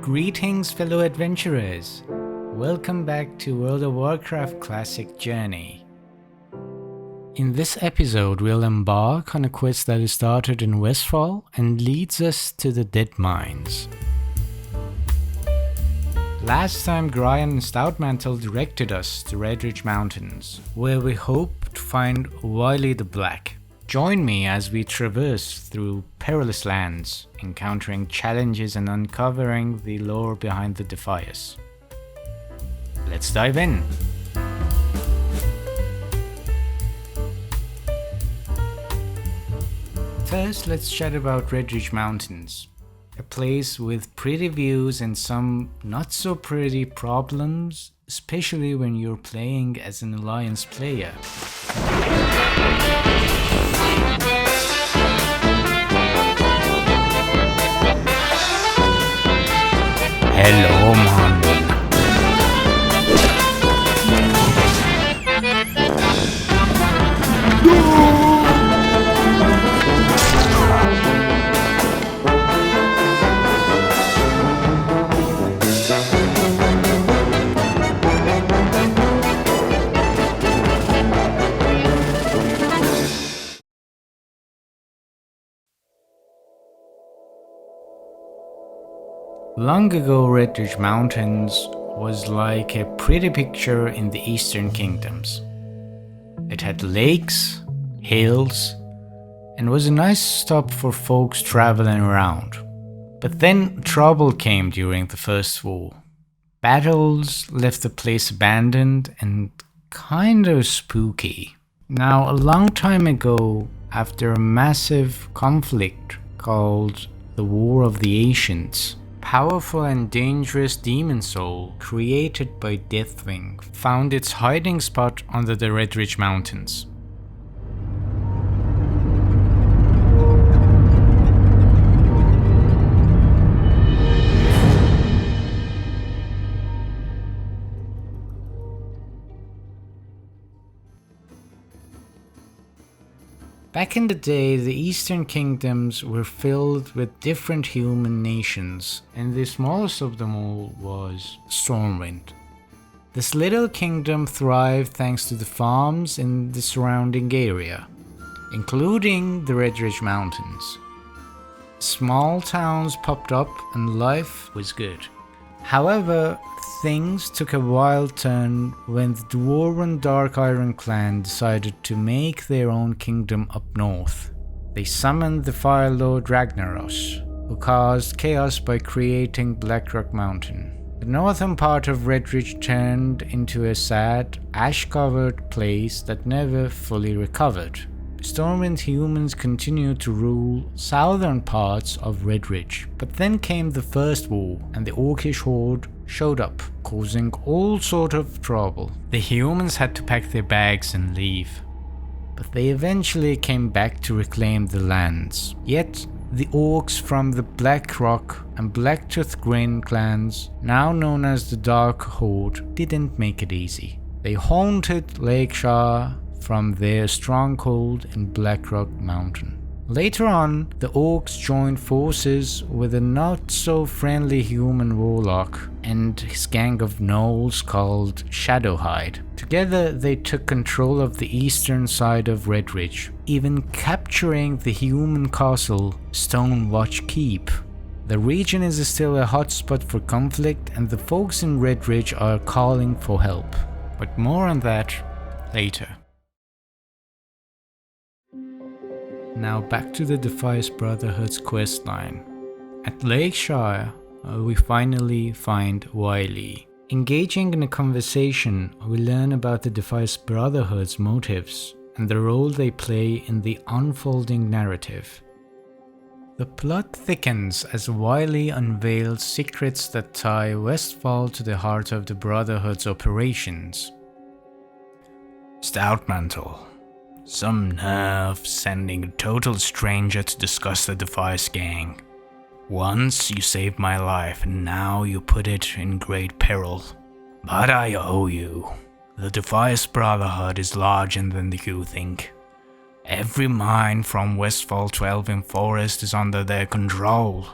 Greetings, fellow adventurers! Welcome back to World of Warcraft Classic Journey. In this episode, we'll embark on a quest that is started in Westfall and leads us to the Deadmines. Last time, Brian and Stoutmantle directed us to Redridge Mountains, where we hope to find Wiley the Black. Join me as we traverse through perilous lands, encountering challenges and uncovering the lore behind the Defias. Let's dive in! First, let's chat about Redridge Mountains, a place with pretty views and some not so pretty problems, especially when you're playing as an Alliance player. Hello, man. Long ago, Redridge Mountains was like a pretty picture in the Eastern Kingdoms. It had lakes, hills, and was a nice stop for folks traveling around. But then trouble came during the First War. Battles left the place abandoned and kind of spooky. Now, a long time ago, after a massive conflict called the War of the Ancients, powerful and dangerous demon soul created by Deathwing found its hiding spot under the Redridge Mountains. Back in the day, the Eastern Kingdoms were filled with different human nations, and the smallest of them all was Strollin. This little kingdom thrived thanks to the farms in the surrounding area, including the Redridge Mountains. Small towns popped up and life was good. However, things took a wild turn when the Dwarven Dark Iron clan decided to make their own kingdom up north. They summoned the Fire Lord Ragnaros, who caused chaos by creating Blackrock Mountain. The northern part of Redridge turned into a sad, ash-covered place that never fully recovered. Stormwind humans continued to rule southern parts of Redridge, but then came the First War and the Orcish horde showed up, causing all sort of trouble. The humans had to pack their bags and leave, but they eventually came back to reclaim the lands. Yet the orcs from the Blackrock and Blacktooth Grin clans, now known as the Dark Horde, didn't make it easy. They haunted Lakeshire from their stronghold in Blackrock Mountain. Later on, the orcs joined forces with a not-so-friendly human warlock and his gang of gnolls called Shadowhide. Together, they took control of the eastern side of Redridge, even capturing the human castle Stonewatch Keep. The region is still a hotspot for conflict, and the folks in Redridge are calling for help. But more on that later. Now back to the Defias Brotherhood's questline. At Lakeshire, we finally find Wiley. Engaging in a conversation, we learn about the Defias Brotherhood's motives and the role they play in the unfolding narrative. The plot thickens as Wiley unveils secrets that tie Westfall to the heart of the Brotherhood's operations. Stoutmantle. Some nerve sending a total stranger to discuss the Defias gang. Once you saved my life and now you put it in great peril. But I owe you. The Defias Brotherhood is larger than you think. Every mine from Westfall to Elven Forest is under their control.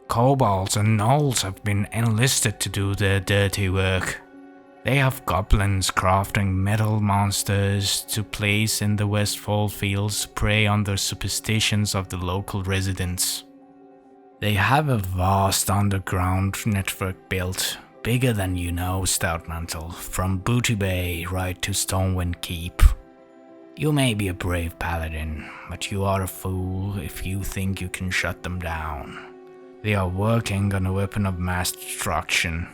Kobolds and gnolls have been enlisted to do their dirty work. They have goblins crafting metal monsters to place in the Westfall fields to prey on the superstitions of the local residents. They have a vast underground network built, bigger than you know, Stoutmantle, from Booty Bay right to Stonewind Keep. You may be a brave paladin, but you are a fool if you think you can shut them down. They are working on a weapon of mass destruction.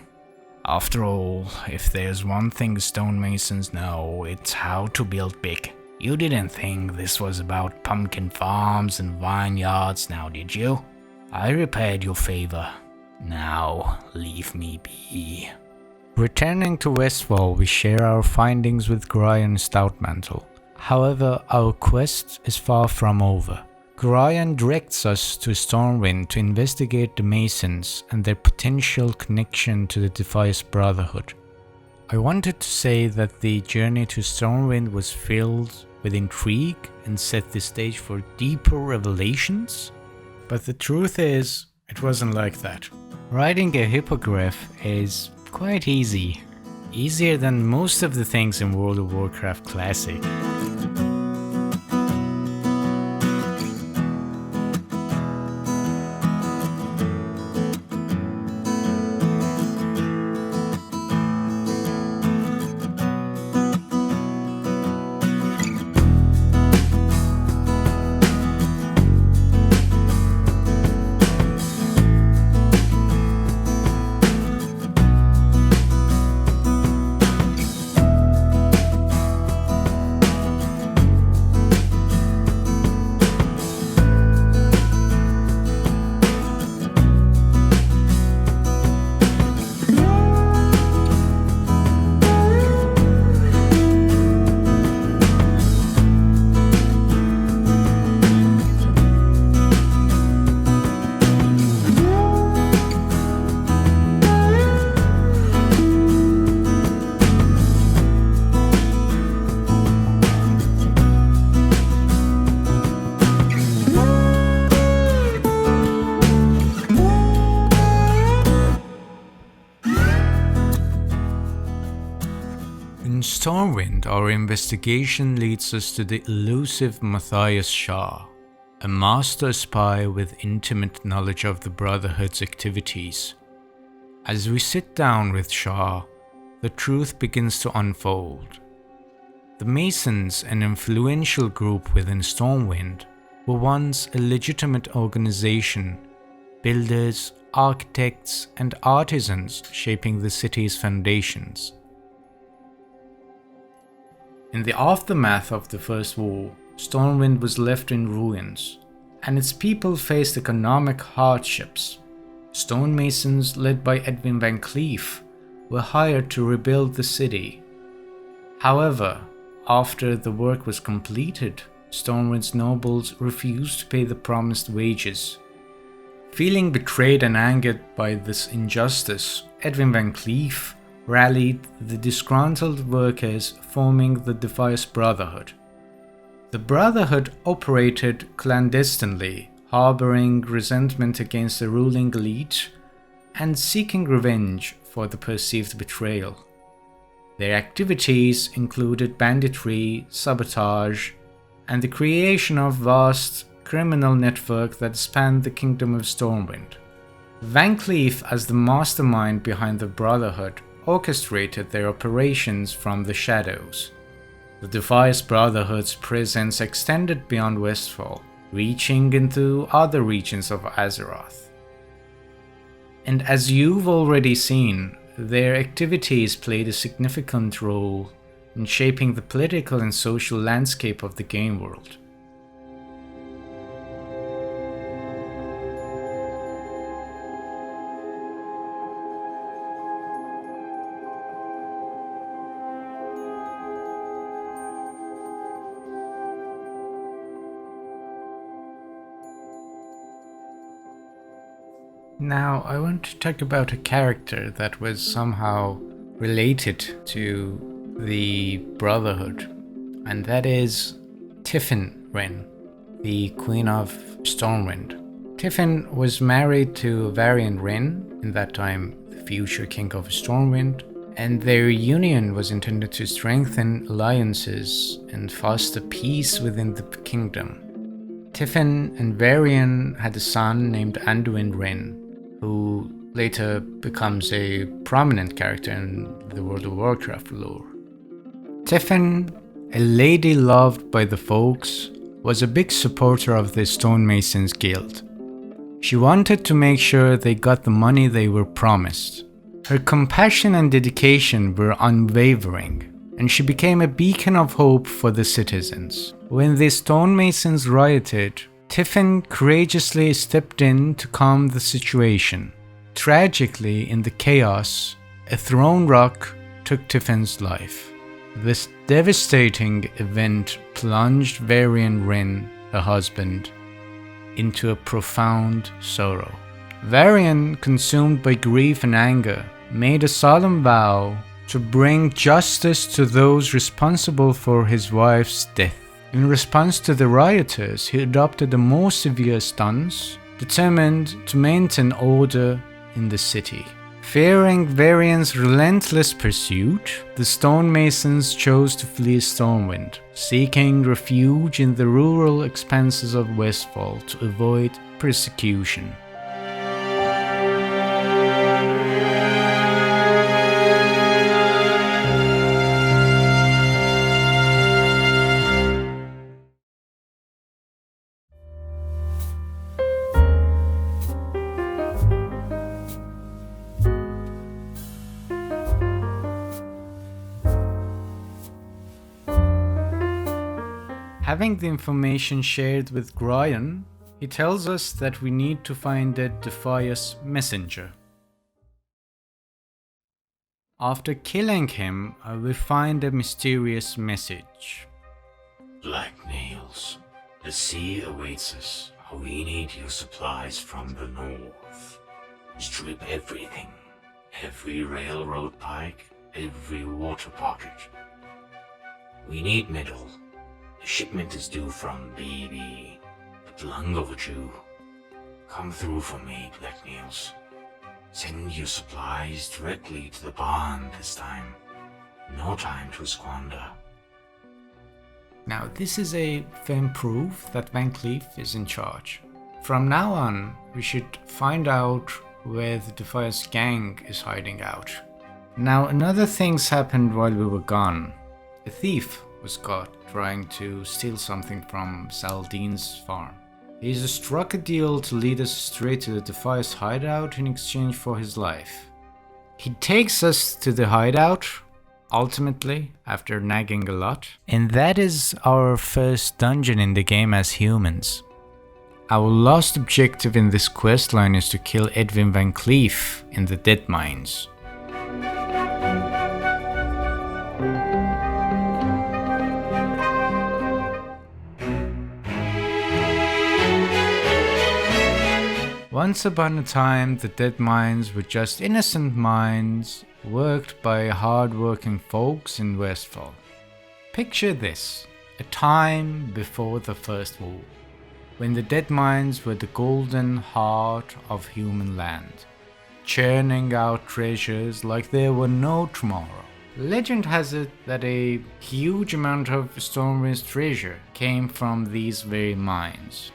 After all, if there's one thing stonemasons know, it's how to build big. You didn't think this was about pumpkin farms and vineyards now, did you? I repaid your favor. Now, leave me be. Returning to Westfall, we share our findings with Gryan Stoutmantle. However, our quest is far from over. Gryan directs us to Stormwind to investigate the Masons and their potential connection to the Defias Brotherhood. I wanted to say that the journey to Stormwind was filled with intrigue and set the stage for deeper revelations, but the truth is, it wasn't like that. Writing a hippogriff is quite easy. Easier than most of the things in World of Warcraft Classic. Stormwind, our investigation leads us to the elusive Mathias Shaw, a master spy with intimate knowledge of the Brotherhood's activities. As we sit down with Shaw, the truth begins to unfold. The Masons, an influential group within Stormwind, were once a legitimate organization, builders, architects, and artisans shaping the city's foundations. In the aftermath of the First War, Stormwind was left in ruins, and its people faced economic hardships. Stonemasons, led by Edwin Van Cleef, were hired to rebuild the city. However, after the work was completed, Stormwind's nobles refused to pay the promised wages. Feeling betrayed and angered by this injustice, Edwin Van Cleef rallied the disgruntled workers, forming the Defias Brotherhood. The Brotherhood operated clandestinely, harboring resentment against the ruling elite and seeking revenge for the perceived betrayal. Their activities included banditry, sabotage, and the creation of vast criminal network that spanned the kingdom of Stormwind. Van Cleef, as the mastermind behind the Brotherhood, orchestrated their operations from the shadows. The Defias Brotherhood's presence extended beyond Westfall, reaching into other regions of Azeroth. And as you've already seen, their activities played a significant role in shaping the political and social landscape of the game world. Now, I want to talk about a character that was somehow related to the Brotherhood, and that is Tiffin Wrynn, the Queen of Stormwind. Tiffin was married to Varian Wrynn, in that time the future king of Stormwind, and their union was intended to strengthen alliances and foster peace within the kingdom. Tiffin and Varian had a son named Anduin Wrynn, who later becomes a prominent character in the World of Warcraft lore. Tiffin, a lady loved by the folks, was a big supporter of the Stonemasons Guild. She wanted to make sure they got the money they were promised. Her compassion and dedication were unwavering, and she became a beacon of hope for the citizens. When the Stonemasons rioted, Tiffin courageously stepped in to calm the situation. Tragically, in the chaos, a thrown rock took Tiffin's life. This devastating event plunged Varian Wrynn, her husband, into a profound sorrow. Varian, consumed by grief and anger, made a solemn vow to bring justice to those responsible for his wife's death. In response to the rioters, he adopted a more severe stance, determined to maintain order in the city. Fearing Varian's relentless pursuit, the Stonemasons chose to flee Stormwind, seeking refuge in the rural expanses of Westfall to avoid persecution. Having the information shared with Gryan, he tells us that we need to find the Defias messenger. After killing him, we find a mysterious message. Black nails. The sea awaits us. We need your supplies from the north. Strip everything. Every railroad pike, every water pocket. We need metal. The shipment is due from BB, but long overdue. Come through for me, Black Nails. Send your supplies directly to the barn this time. No time to squander. Now, this is a firm proof that Van Cleef is in charge. From now on, we should find out where the Defias gang is hiding out. Now, another things happened while we were gone. A thief was caught trying to steal something from Saldine's farm. He's struck a deal to lead us straight to the Defias hideout in exchange for his life. He takes us to the hideout, ultimately, after nagging a lot, and that is our first dungeon in the game as humans. Our last objective in this questline is to kill Edwin Van Cleef in the Deadmines. Once upon a time, the Deadmines were just innocent mines worked by hard-working folks in Westfall. Picture this, a time before the First War, when the Deadmines were the golden heart of human land, churning out treasures like there were no tomorrow. Legend has it that a huge amount of Stormwind's treasure came from these very mines.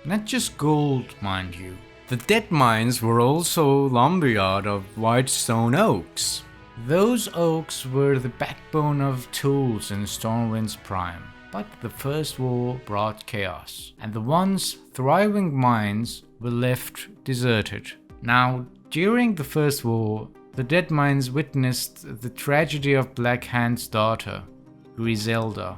Not just gold, mind you. The Deadmines were also lumberyard of white stone oaks. Those oaks were the backbone of tools in Stormwind's prime, but the First War brought chaos, and the once thriving mines were left deserted. Now, during the First War, the Deadmines witnessed the tragedy of Black Hand's daughter, Griselda,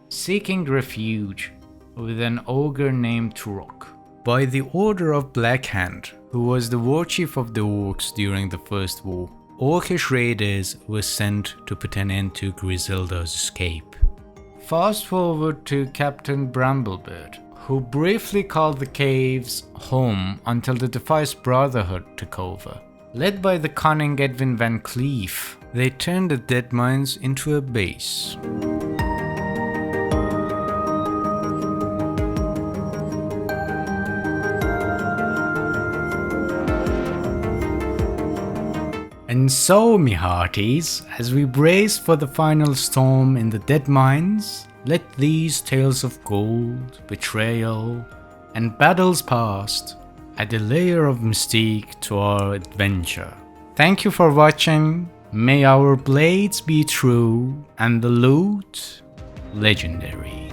seeking refuge with an ogre named Turok. By the order of Black Hand, who was the war chief of the Orcs during the First War, Orcish raiders were sent to put an end to Griselda's escape. Fast forward to Captain Bramblebird, who briefly called the caves home until the Defias Brotherhood took over. Led by the cunning Edwin Van Cleef, they turned the Deadmines into a base. And so, me hearties, as we brace for the final storm in the Deadmines, let these tales of gold, betrayal, and battles past add a layer of mystique to our adventure. Thank you for watching. May our blades be true and the loot legendary.